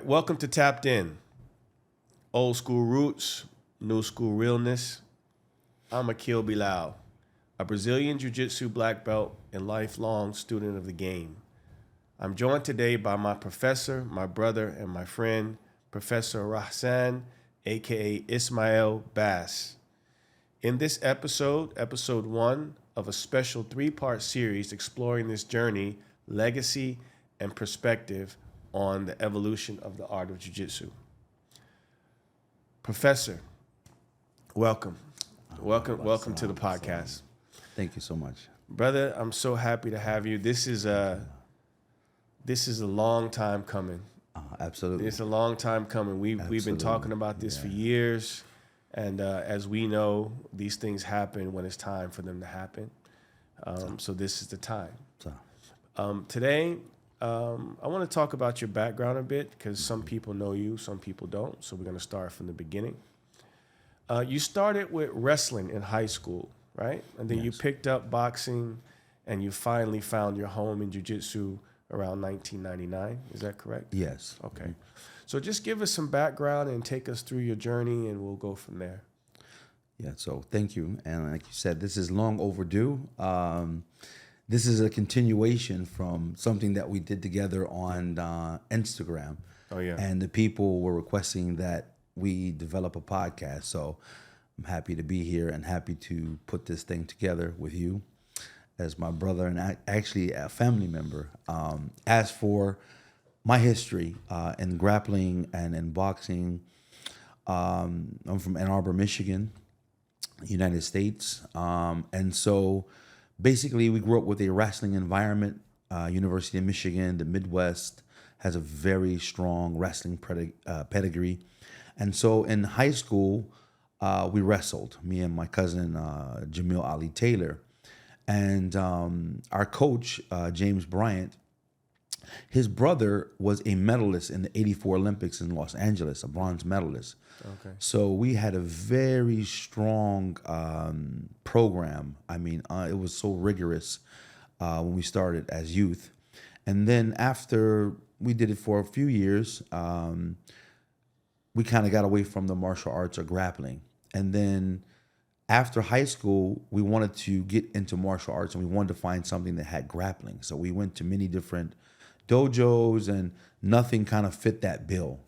welcome to Tapped In. Old school roots, new school realness. I'm Akil Bilal, a Brazilian Jiu-Jitsu black belt and lifelong student of the game. I'm joined today by my professor, my brother, and my friend, Professor Rahsan, aka Ismail Bass. In this episode, episode 1 of a special 3-part series exploring this journey, legacy, and perspective on the evolution of the art of jiu-jitsu. Professor, welcome. Welcome to the podcast. Thank you so much. Brother, I'm so happy to have you. This is a long time coming. Absolutely. It's a long time coming. We've been talking about this for years, and as we know, these things happen when it's time for them to happen. So this is the time. Today, I want to talk about your background a bit because some people know you, some people don't. So we're going to start from the beginning. You started with wrestling in high school, right? And then you picked up boxing, and you finally found your home in jiu-jitsu around 1999. Is that correct? Yes. Okay. So just give us some background and take us through your journey, and we'll go from there. Yeah, so thank you. And like you said, this is long overdue. This is a continuation from something that we did together on Instagram. Oh, yeah. And the people were requesting that we develop a podcast. So I'm happy to be here and happy to put this thing together with you as my brother and actually a family member. As for my history in grappling and in boxing, I'm from Ann Arbor, Michigan, United States. And so basically, we grew up with a wrestling environment. University of Michigan, the Midwest, has a very strong wrestling pedigree. And so in high school, we wrestled, me and my cousin, Jamil Ali Taylor. And our coach, James Bryant, his brother was a medalist in the '84 Olympics in Los Angeles, a bronze medalist. Okay. So we had a very strong program. I mean, it was so rigorous when we started as youth. And then after we did it for a few years, we kind of got away from the martial arts or grappling. And then after high school, we wanted to get into martial arts and we wanted to find something that had grappling. So we went to many different dojos and nothing kind of fit that bill.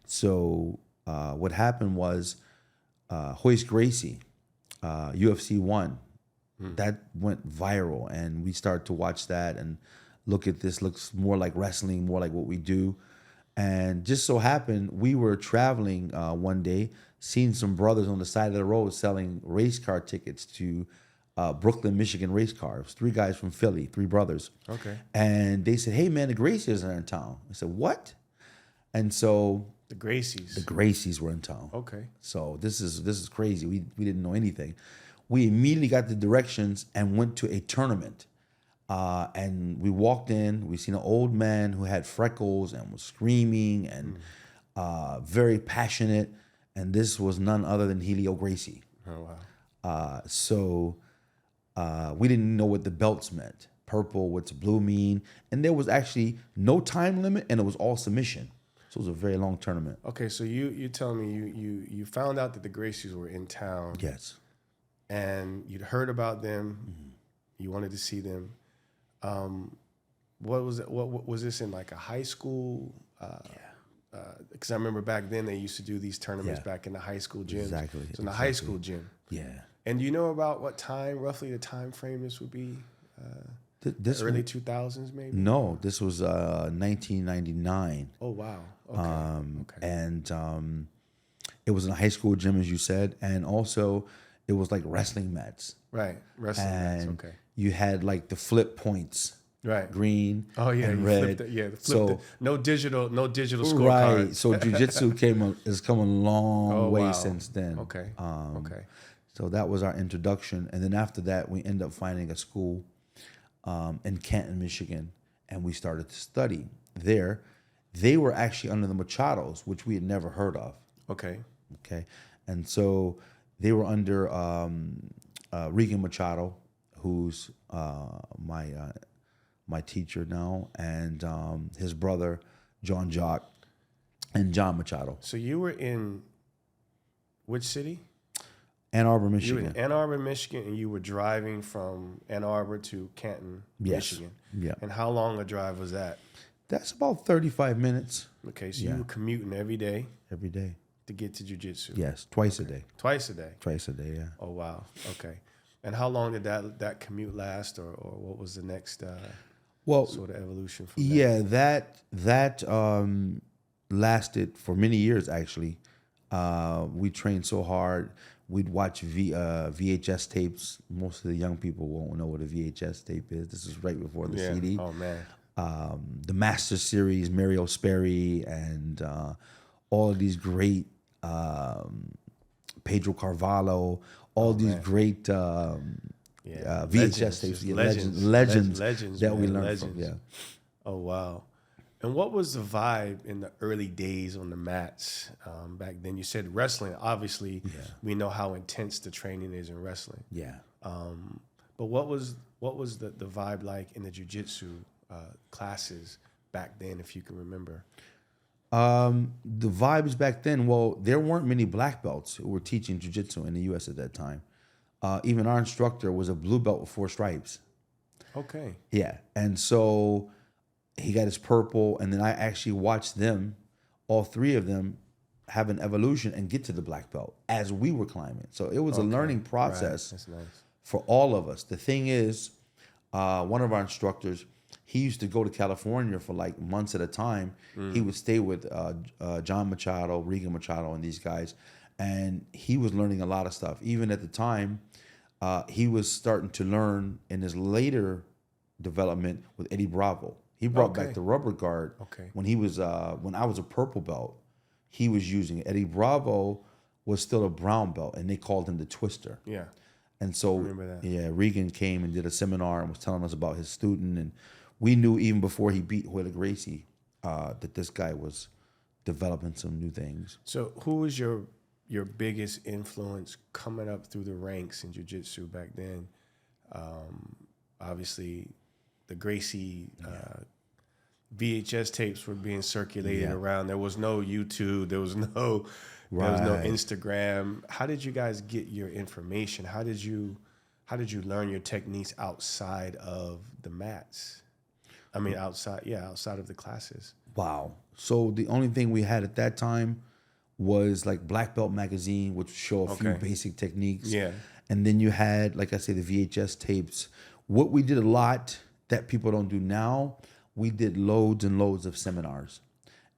So what happened was Royce Gracie, UFC 1, that went viral, and we started to watch that and look at this, looks more like wrestling, more like what we do. And just so happened, we were traveling one day, seeing some brothers on the side of the road selling race car tickets to Brooklyn, Michigan race cars. 3 guys from Philly, 3 brothers. Okay. And they said, "Hey man, the Gracies are in town." I said, "What?" And so The Gracies. the Gracies were in town. Okay. So this is crazy. We didn't know anything. We immediately got the directions and went to a tournament. And we walked in. We seen an old man who had freckles and was screaming and very passionate. And this was none other than Helio Gracie. Oh, wow. So we didn't know what the belts meant. Purple, what's blue mean? And there was actually no time limit, and it was all submission. So it was a very long tournament. Okay, so you telling me you found out that the Gracies were in town. Yes. And you'd heard about them. Mm-hmm. You wanted to see them. What was it? What was this in, like a high school? Because I remember back then they used to do these tournaments back in the high school gyms. Exactly. So in the high school gym. Yeah. And do you know about what time, roughly the time frame this would be? This early 2000s maybe? No, this was 1999. Oh, wow. Okay. And it was in a high school gym, as you said, and also it was like wrestling mats. Right, wrestling mats, okay. You had like the flip points. Right. Green and Flipped red. it. No digital scorecards. Right. So jiu-jitsu has come a long way since then. Okay. So that was our introduction. And then after that, we ended up finding a school in Canton, Michigan, and we started to study there. They were actually under the Machados, which we had never heard of. Okay. And so they were under Regan Machado, who's my teacher now, and his brother John Jock, and John Machado. So you were in which city? Ann Arbor, You were Michigan. in Ann Arbor, Michigan, and you were driving from Ann Arbor to Canton, Yes. Michigan. Yeah. And how long a drive was that? That's about 35 minutes Okay, so you were commuting every day every day. to get to jiu-jitsu. Yes, twice a day. Twice a day. Twice a day, yeah. Oh, wow. Okay. And how long did that commute last, or what was the next Well, sort of evolution from that? yeah, that lasted for many years, actually. We trained so hard. We'd watch VHS tapes. Most of the young people won't know what a VHS tape is. This is right before the CD. Oh, man. The Master Series, Mario Sperry, and all of these great Pedro Carvalho, all these great VHS tapes, legends that we learned from. Yeah. Oh, wow. And what was the vibe in the early days on the mats back then? You said wrestling. Obviously, we know how intense the training is in wrestling. Yeah. But what was the vibe like in the jiu-jitsu classes back then, if you can remember? The vibes back then, well, there weren't many black belts who were teaching jiu-jitsu in the U.S. at that time. Even our instructor was a blue belt with 4 stripes. Okay. Yeah. And so he got his purple, and then I actually watched them, all 3 of them, have an evolution and get to the black belt as we were climbing. So it was a learning process That's nice. for all of us. The thing is, one of our instructors, he used to go to California for like months at a time. He would stay with John Machado, Regan Machado, and these guys. And he was learning a lot of stuff. Even at the time, he was starting to learn in his later development with Eddie Bravo. He brought back the rubber guard when he was when I was a purple belt. He was using it. Eddie Bravo was still a brown belt, and they called him the Twister. Yeah. And so, remember that. yeah, Regan came and did a seminar and was telling us about his student. And we knew even before he beat Hoyle Gracie that this guy was developing some new things. So who was your biggest influence coming up through the ranks in jiu-jitsu back then? Obviously, the Gracie VHS tapes were being circulated around. There was no YouTube. There was no Instagram. How did you guys get your information? How did you learn your techniques outside of the mats? I mean, outside of the classes. Wow. So the only thing we had at that time was like Black Belt magazine, which would show a few basic techniques. Yeah. And then you had, like I say, the VHS tapes. What we did a lot that people don't do now, we did loads and loads of seminars.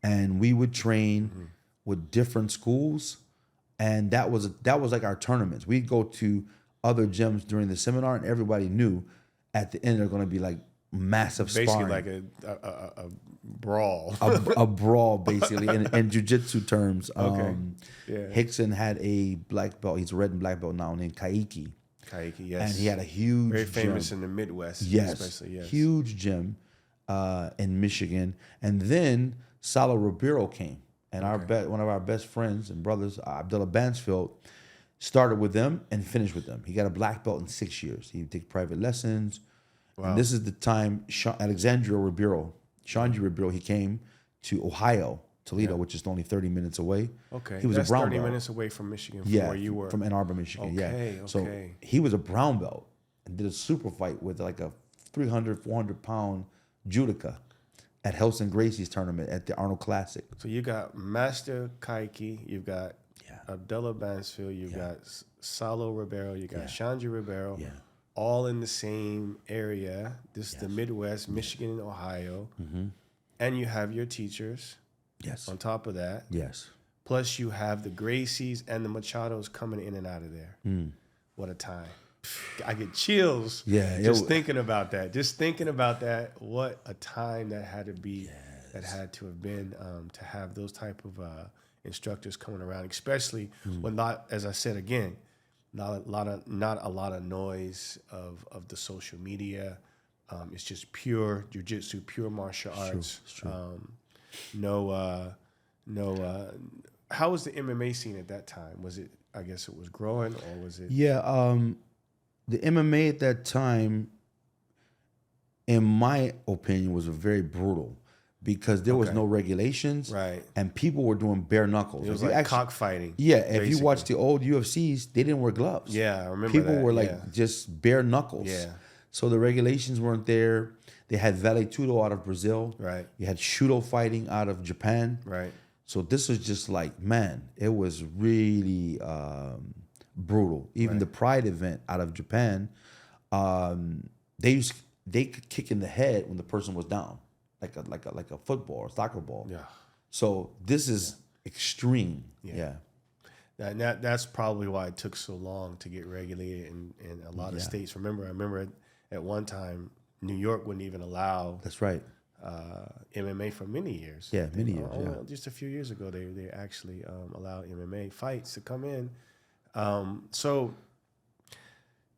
And we would train with different schools. And that was like our tournaments. We'd go to other gyms during the seminar, and everybody knew at the end they're going to be like massive Basically sparring. like a brawl. a brawl, basically, in jiu-jitsu terms. Hickson had a black belt. He's a red and black belt now named Kaiki. Kaiki, yes. And he had a huge Very famous gym. in the Midwest. Yes, especially, yes. huge gym in Michigan. And then Salo Ribeiro came. And one of our best friends and brothers, Abdullah Bansfield, started with them and finished with them. He got a black belt in 6 years. He would take private lessons. Wow. And this is the time Alexandria Ribeiro, he came to Ohio, Toledo, which is only 30 minutes away. Okay. He was That's a brown 30 belt. minutes away from Michigan, from where you were. From Ann Arbor, Michigan. Okay. So he was a brown belt and did a super fight with like a 300, 400 pound judoka at Helson Gracie's tournament at the Arnold Classic. So you got Master Kaiki, you've got Abdullah Bansfield, you've got Salo Ribeiro, you got Shanji Ribeiro, all in the same area. This is the Midwest, Michigan and Ohio. Mm-hmm. And you have your teachers on top of that. Yes. Plus you have the Gracies and the Machados coming in and out of there. What a time. I get chills just thinking about that. Just thinking about that, what a time that had to be, that had to have been to have those type of instructors coming around, especially when not, as I said again, not a lot of noise of the social media. It's just pure jiu-jitsu, pure martial arts. True. How was the MMA scene at that time? Was it? I guess it was growing, or was it? Yeah. The MMA at that time, in my opinion, was very brutal because there was Okay. no regulations, Right. and people were doing bare knuckles. It was If you like cockfighting. yeah, if basically. you watch the old UFCs, they didn't wear gloves. Yeah, I remember People that, were yeah. like just bare knuckles. Yeah. So the regulations weren't there. They had Vale Tudo out of Brazil. Right. You had Shudo fighting out of Japan. Right. So this was just like, man, it was really brutal. Even the Pride event out of Japan, they could kick in the head when the person was down, like a football or soccer ball. Yeah. So this is extreme. Yeah. Yeah. That's probably why it took so long to get regulated in a lot of states. I remember at one time, New York wouldn't even allow That's right. MMA for many years. Yeah, many years. Yeah. Just a few years ago, they actually allowed MMA fights to come in. So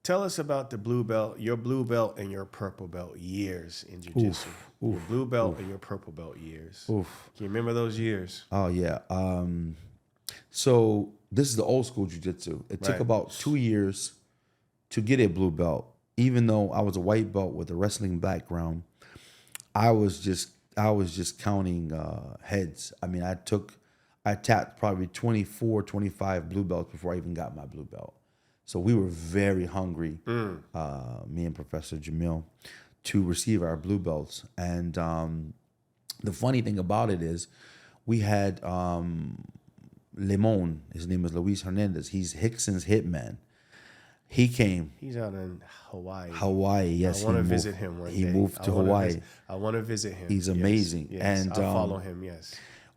tell us about the blue belt, your blue belt and your purple belt years in jiu-jitsu. Your blue belt and your purple belt years. Oof. Can you remember those years? Oh yeah. So this is the old school jiu-jitsu. It took Right. about 2 years to get a blue belt. Even though I was a white belt with a wrestling background, I was just counting heads. I mean, I tapped probably 24, 25 blue belts before I even got my blue belt. So we were very hungry, me and Professor Jamil, to receive our blue belts. And the funny thing about it is we had Limon, his name is Luis Hernandez. He's Hickson's hitman. He came. He's out in Hawaii. Hawaii, yes. I want to visit him one day. He moved to Hawaii. I want to visit him. He's amazing. Yes. And I'll follow him, yes.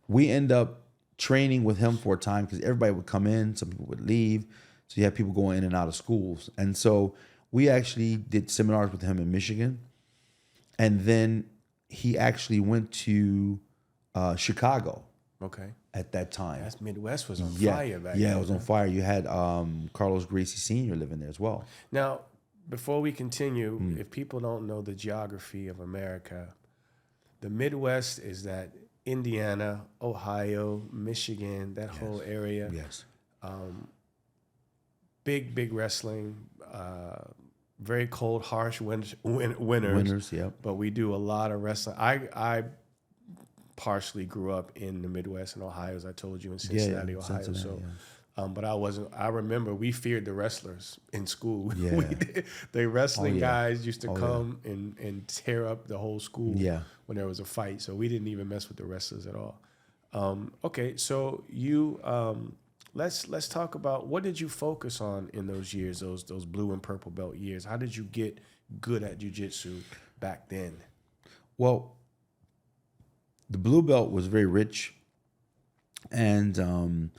we end up training with him for a time because everybody would come in, some people would leave. So you had people going in and out of schools. And so we actually did seminars with him in Michigan. And then he actually went to Chicago Okay. at that time. That's Midwest was on Yeah, fire back yeah, then. it was on fire. You had Carlos Gracie Sr. living there as well. Now, before we continue, if people don't know the geography of America, the Midwest is that Indiana, Ohio, Michigan, that whole area. Yes. Big wrestling, very cold, harsh winters. Winners, yep. But we do a lot of wrestling. I partially grew up in the Midwest in Ohio, as I told you, in Cincinnati, Ohio. Cincinnati, But I remember we feared the wrestlers in school. Yeah. The wrestling yeah. guys used to come and tear up the whole school Yeah. when there was a fight. So we didn't even mess with the wrestlers at all. Okay, so you let's talk about what did you focus on in those years, those blue and purple belt years. How did you get good at jiu-jitsu back then? Well, the blue belt was very rich, and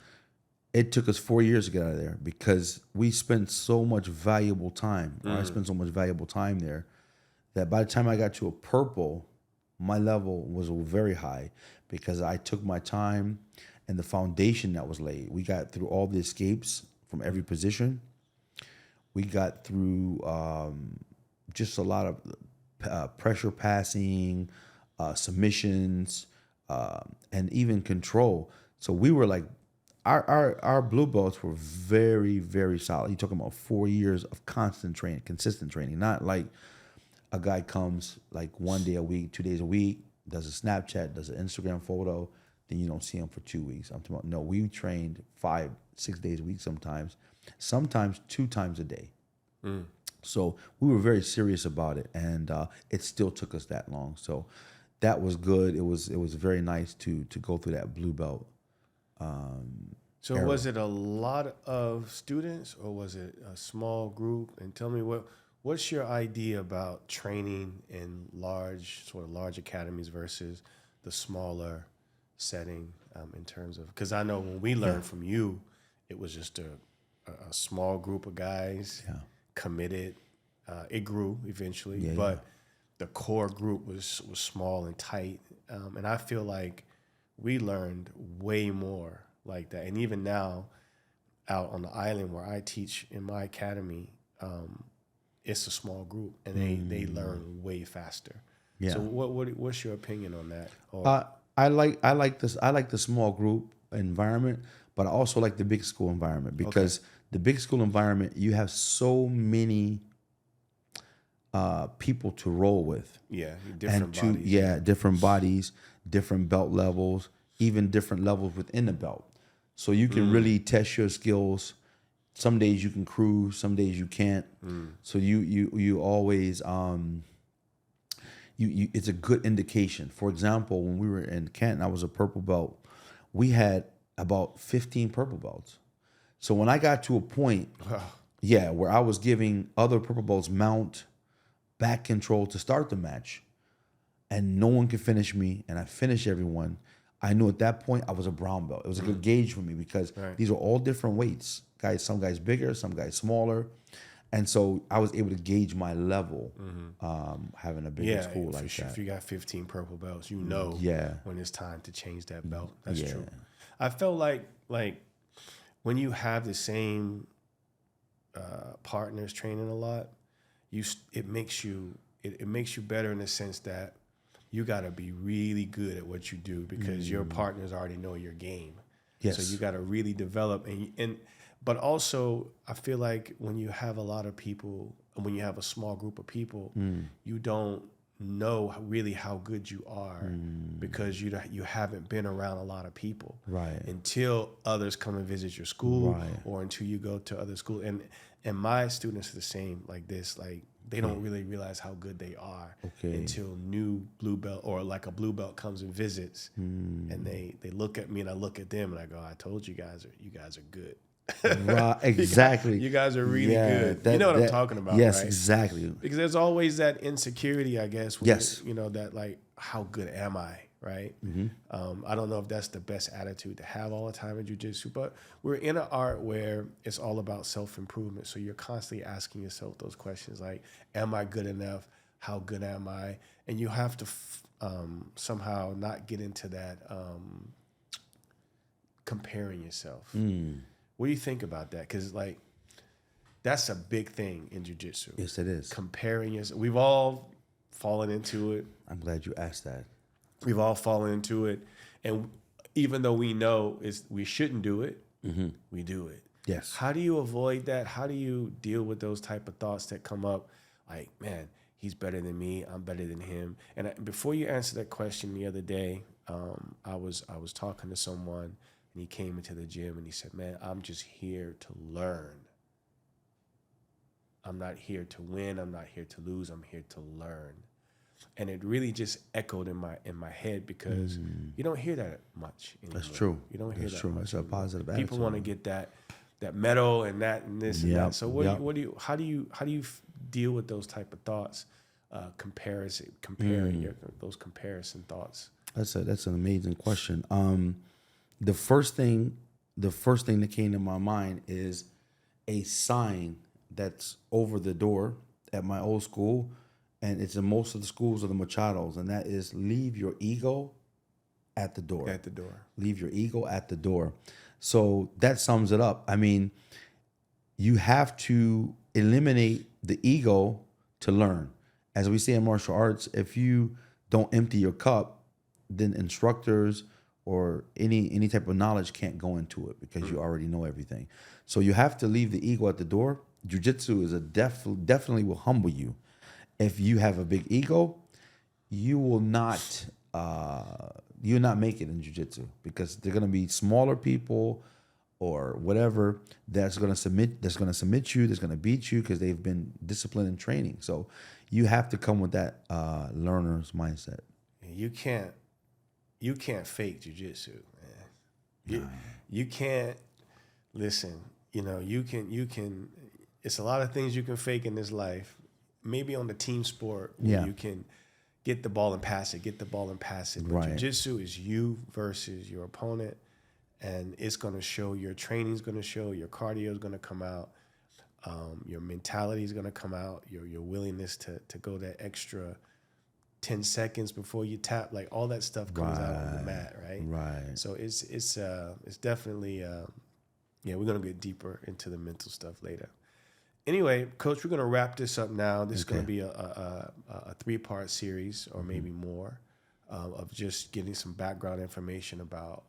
it took us 4 years to get out of there because we spent so much valuable time. Or I spent so much valuable time there that by the time I got to a purple, my level was very high because I took my time and the foundation that was laid. We got through all the escapes from every position. We got through just a lot of pressure passing, submissions, and even control. So we were like, our blue belts were very, very solid. You're talking about 4 years of constant training, consistent training, not like a guy comes like 1 day a week, 2 days a week, does a Snapchat, does an Instagram photo, then you don't see him for 2 weeks. I'm talking about, no, we trained 5-6 days a week sometimes 2 times a day. So we were very serious about it, and it still took us that long. So that was good. It was very nice to go through that blue belt. So era. was it a lot of students or was it a small group? And tell me what's your idea about training in large academies versus the smaller setting in terms of, because I know when we learned from you, it was just a small group of guys committed. It grew eventually, but the core group was small and tight. And I feel like we learned way more like that. And even now, out on the island where I teach in my academy, it's a small group, and they learn way faster. Yeah. So what's your opinion on that? I like the small group environment, but I also like the big school environment because the big school environment, you have so many people to roll with. Yeah, different bodies. Different bodies different belt levels, even different levels within the belt. So you can really test your skills. Some days you can cruise, some days you can't. So you always it's a good indication. For example, when we were in Canton, I was a purple belt. We had about 15 purple belts. So when I got to a point, where I was giving other purple belts mount, back control to start the match, and no one could finish me, and I finished everyone, I knew at that point I was a brown belt. It was a good gauge for me because these are all different weights. Some guys bigger, some guys smaller. And so I was able to gauge my level having a bigger school like that. If you got 15 purple belts, you know when it's time to change that belt. That's true. I felt like when you have the same partners training a lot, it makes you better in the sense that you got to be really good at what you do because your partners already know your game. Yes. So you got to really develop but also I feel like when you have a lot of people, when you have a small group of people, you don't know really how good you are because you haven't been around a lot of people until others come and visit your school or until you go to other schools. And my students are the same like this. Like they don't really realize how good they are until new blue belt or like a blue belt comes and visits and they look at me and I look at them and I go, I told you guys are good. Right, exactly. You guys are really good. You know what I'm talking about, yes, right? Exactly. Because there's always that insecurity, I guess. When yes. That like, how good am I, right? I don't know if that's the best attitude to have all the time in jiu-jitsu, but we're in an art where it's all about self-improvement. So you're constantly asking yourself those questions like, am I good enough? How good am I? And you have to somehow not get into that comparing yourself. What do you think about that? Because like that's a big thing in jiu-jitsu. Yes, it is. Comparing yourself. We've all fallen into it. I'm glad you asked that. We've all fallen into it. And even though we know we shouldn't do it, we do it. Yes. How do you avoid that? How do you deal with those type of thoughts that come up? Like, man, he's better than me. I'm better than him. And before you answer that question the other day, I was talking to someone. And he came into the gym and he said, man, I'm just here to learn. I'm not here to win. I'm not here to lose. I'm here to learn. And it really just echoed in my head because you don't hear that much anymore. That's true. You don't hear That's that true. much. It's a positive attitude. People want to get that medal and that and this and that. So how do you deal with those type of thoughts? Comparing those comparison thoughts. That's an amazing question. The first thing that came to my mind is a sign that's over the door at my old school, and it's in most of the schools of the Machados, and that is leave your ego at the door. At the door. Leave your ego at the door. So that sums it up. I mean, you have to eliminate the ego to learn. As we say in martial arts, if you don't empty your cup, then instructors or any type of knowledge can't go into it because you already know everything. So you have to leave the ego at the door. Jiu-jitsu is definitely will humble you. If you have a big ego, you will not make it in jiu-jitsu because they're going to be smaller people or whatever that's going to submit you, that's going to beat you because they've been disciplined in training. So you have to come with that learner's mindset. You can't fake jiu-jitsu, man. You can't listen. You can. It's a lot of things you can fake in this life. Maybe on the team sport, where you can get the ball and pass it. But jiu-jitsu is you versus your opponent, and it's going to show. Your training's going to show. Your cardio is going to come out. Your mentality is going to come out. Your willingness to go that extra 10 seconds before you tap, like all that stuff comes out on the mat, right? Right. So it's definitely we're gonna get deeper into the mental stuff later. Anyway, Coach, we're gonna wrap this up now. This is gonna be a 3-part series or maybe more of just getting some background information about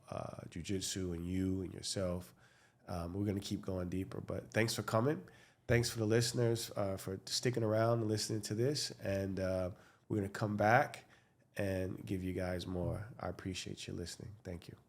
jiu-jitsu and you and yourself. We're gonna keep going deeper, but thanks for coming. Thanks for the listeners for sticking around and listening to this, and we're going to come back and give you guys more. I appreciate you listening. Thank you.